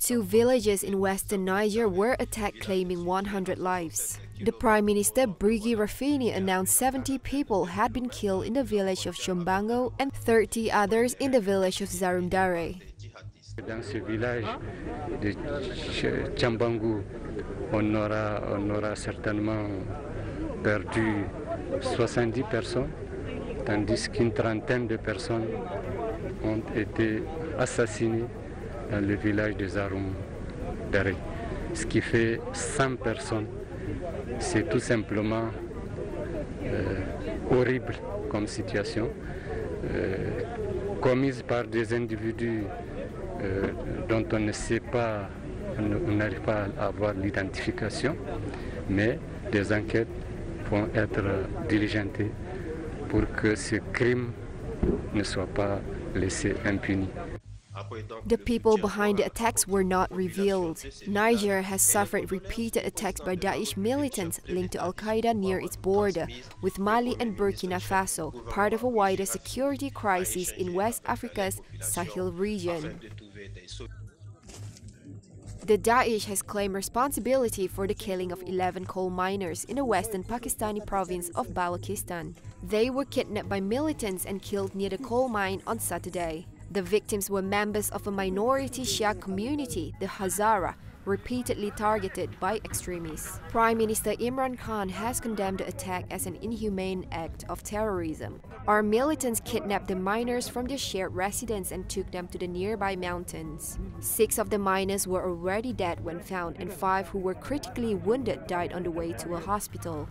Two villages in western Niger were attacked, claiming 100 lives. The Prime Minister Brigi Rafini announced 70 people had been killed in the village of Chombango and 30 others in the village of Zarumdare. Dans ce village de Chombango, on aura certainement perdu 70 personnes, tandis qu'une trentaine de personnes ont été assassinées dans le village de Zarumdare, ce qui fait 100 personnes. C'est tout simplement horrible comme situation, commise par des individus dont on ne sait pas, on n'arrive pas à avoir l'identification, mais des enquêtes vont être diligentées pour que ce crime ne soit pas laissé impuni. The people behind the attacks were not revealed. Niger has suffered repeated attacks by Daesh militants linked to Al-Qaeda near its border with Mali and Burkina Faso, part of a wider security crisis in West Africa's Sahel region. The Daesh has claimed responsibility for the killing of 11 coal miners in the western Pakistani province of Balochistan. They were kidnapped by militants and killed near the coal mine on Saturday. The victims were members of a minority Shia community, the Hazara, repeatedly targeted by extremists. Prime Minister Imran Khan has condemned the attack as an inhumane act of terrorism. Our militants kidnapped the miners from their shared residence and took them to the nearby mountains. 6 of the miners were already dead when found, and 5 who were critically wounded died on the way to a hospital.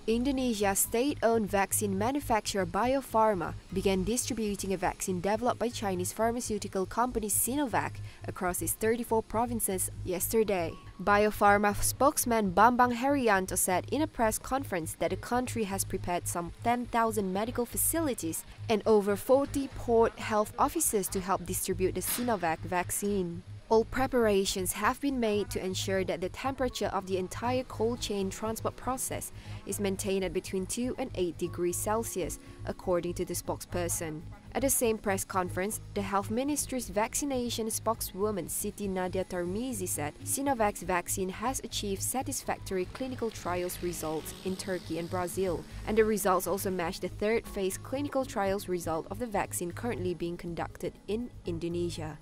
Indonesia's state-owned vaccine manufacturer Bio Farma began distributing a vaccine developed by Chinese pharmaceutical company Sinovac across its 34 provinces yesterday. Bio Farma spokesman Bambang Herianto said in a press conference that the country has prepared some 10,000 medical facilities and over 40 port health officers to help distribute the Sinovac vaccine. All preparations have been made to ensure that the temperature of the entire cold chain transport process is maintained at between 2 and 8 degrees Celsius, according to the spokesperson. At the same press conference, the Health Ministry's vaccination spokeswoman Siti Nadia Tarmizi said Sinovac's vaccine has achieved satisfactory clinical trials results in Turkey and Brazil, and the results also match the third phase clinical trials result of the vaccine currently being conducted in Indonesia.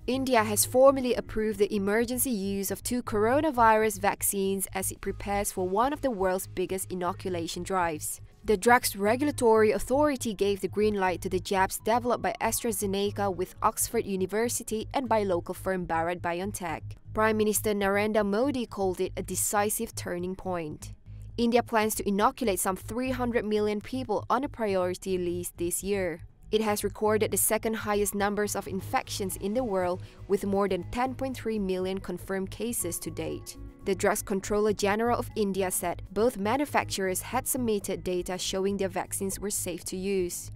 India has formally approved the emergency use of 2 coronavirus vaccines as it prepares for one of the world's biggest inoculation drives. The Drugs Regulatory Authority gave the green light to the jabs developed by AstraZeneca with Oxford University and by local firm Bharat BioNTech. Prime Minister Narendra Modi called it a decisive turning point. India plans to inoculate some 300 million people on a priority list this year. It has recorded the second highest numbers of infections in the world, with more than 10.3 million confirmed cases to date. The Drugs Controller General of India said both manufacturers had submitted data showing their vaccines were safe to use.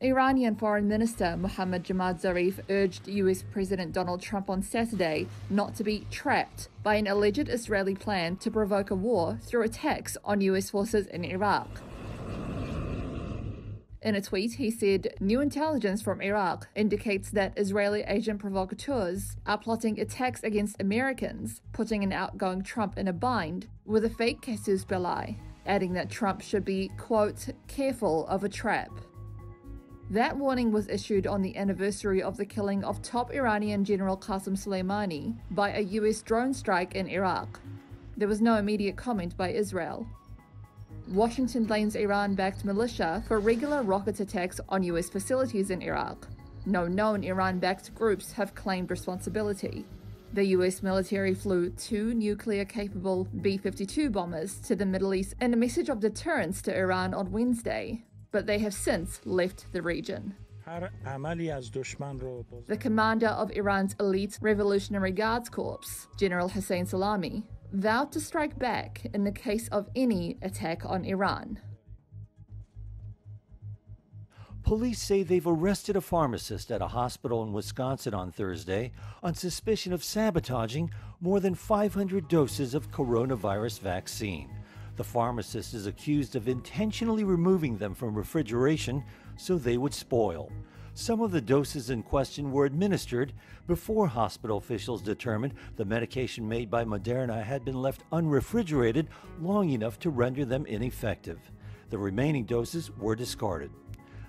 Iranian Foreign Minister Mohammad Javad Zarif urged US President Donald Trump on Saturday not to be trapped by an alleged Israeli plan to provoke a war through attacks on US forces in Iraq. In a tweet, he said, "New intelligence from Iraq indicates that Israeli agent provocateurs are plotting attacks against Americans, putting an outgoing Trump in a bind with a fake casus belli," adding that Trump should be, quote, "careful of a trap." That warning was issued on the anniversary of the killing of top Iranian General Qasem Soleimani by a US drone strike in Iraq. There was no immediate comment by Israel. Washington blames Iran-backed militia for regular rocket attacks on US facilities in Iraq. No known Iran-backed groups have claimed responsibility. The US military flew 2 nuclear-capable B-52 bombers to the Middle East in a message of deterrence to Iran on Wednesday, but they have since left the region. The commander of Iran's elite Revolutionary Guards Corps, General Hossein Salami, vowed to strike back in the case of any attack on Iran. Police say they've arrested a pharmacist at a hospital in Wisconsin on Thursday on suspicion of sabotaging more than 500 doses of coronavirus vaccine. The pharmacist is accused of intentionally removing them from refrigeration so they would spoil. Some of the doses in question were administered before hospital officials determined the medication made by Moderna had been left unrefrigerated long enough to render them ineffective. The remaining doses were discarded.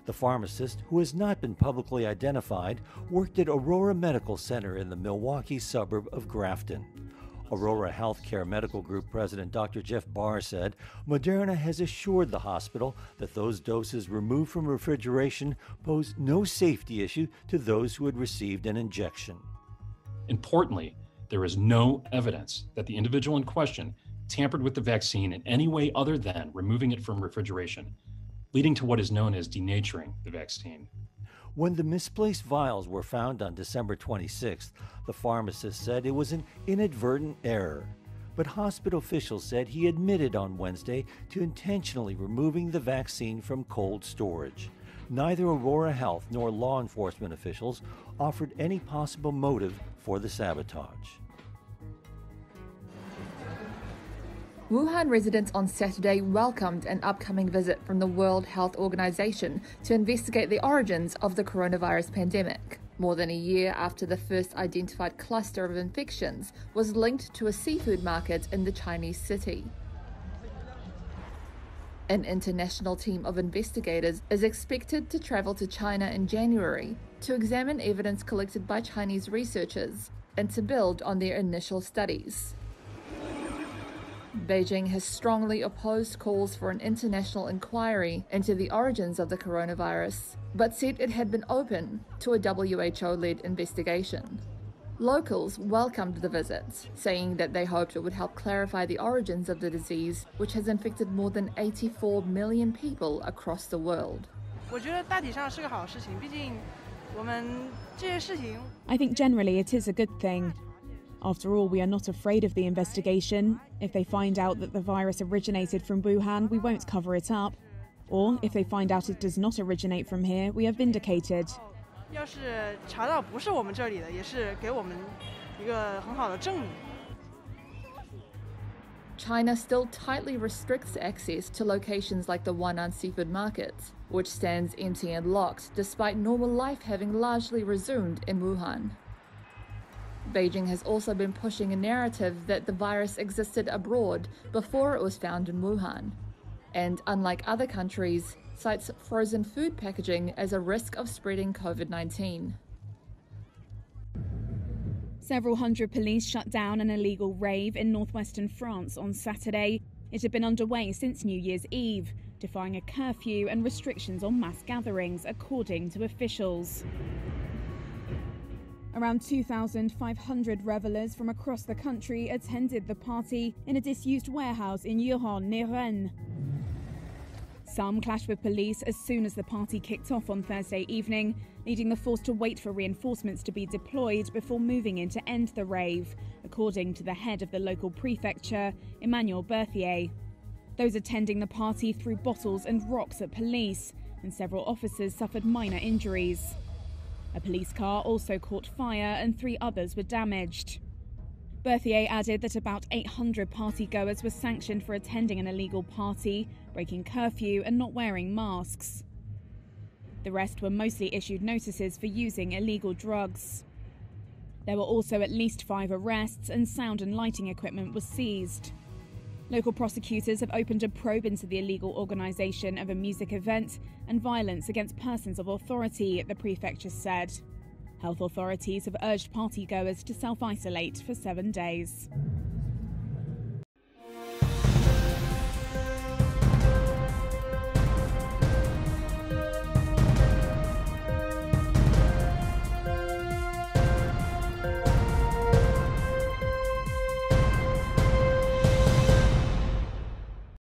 The pharmacist, who has not been publicly identified, worked at Aurora Medical Center in the Milwaukee suburb of Grafton. Aurora Healthcare Medical Group President Dr. Jeff Barr said Moderna has assured the hospital that those doses removed from refrigeration pose no safety issue to those who had received an injection. Importantly, there is no evidence that the individual in question tampered with the vaccine in any way other than removing it from refrigeration, leading to what is known as denaturing the vaccine. When the misplaced vials were found on December 26th, the pharmacist said it was an inadvertent error. But hospital officials said he admitted on Wednesday to intentionally removing the vaccine from cold storage. Neither Aurora Health nor law enforcement officials offered any possible motive for the sabotage. Wuhan residents on Saturday welcomed an upcoming visit from the World Health Organization to investigate the origins of the coronavirus pandemic, more than a year after the first identified cluster of infections was linked to a seafood market in the Chinese city. An international team of investigators is expected to travel to China in January to examine evidence collected by Chinese researchers and to build on their initial studies. Beijing has strongly opposed calls for an international inquiry into the origins of the coronavirus, but said it had been open to a WHO-led investigation. Locals welcomed the visit, saying that they hoped it would help clarify the origins of the disease, which has infected more than 84 million people across the world. I think generally it is a good thing. After all, we are not afraid of the investigation. If they find out that the virus originated from Wuhan, we won't cover it up. Or if they find out it does not originate from here, we are vindicated. China still tightly restricts access to locations like the Wuhan seafood market, which stands empty and locked despite normal life having largely resumed in Wuhan. Beijing has also been pushing a narrative that the virus existed abroad before it was found in Wuhan, and unlike other countries, cites frozen food packaging as a risk of spreading COVID-19. Several hundred police shut down an illegal rave in northwestern France on Saturday. It had been underway since New Year's Eve, defying a curfew and restrictions on mass gatherings, according to officials. Around 2,500 revelers from across the country attended the party in a disused warehouse in Wuhan near Rennes. Some clashed with police as soon as the party kicked off on Thursday evening, leading the force to wait for reinforcements to be deployed before moving in to end the rave, according to the head of the local prefecture, Emmanuel Berthier. Those attending the party threw bottles and rocks at police, and several officers suffered minor injuries. A police car also caught fire and 3 others were damaged. Berthier added that about 800 partygoers were sanctioned for attending an illegal party, breaking curfew and not wearing masks. The rest were mostly issued notices for using illegal drugs. There were also at least 5 arrests and sound and lighting equipment was seized. Local prosecutors have opened a probe into the illegal organisation of a music event and violence against persons of authority, the prefecture said. Health authorities have urged partygoers to self-isolate for 7 days.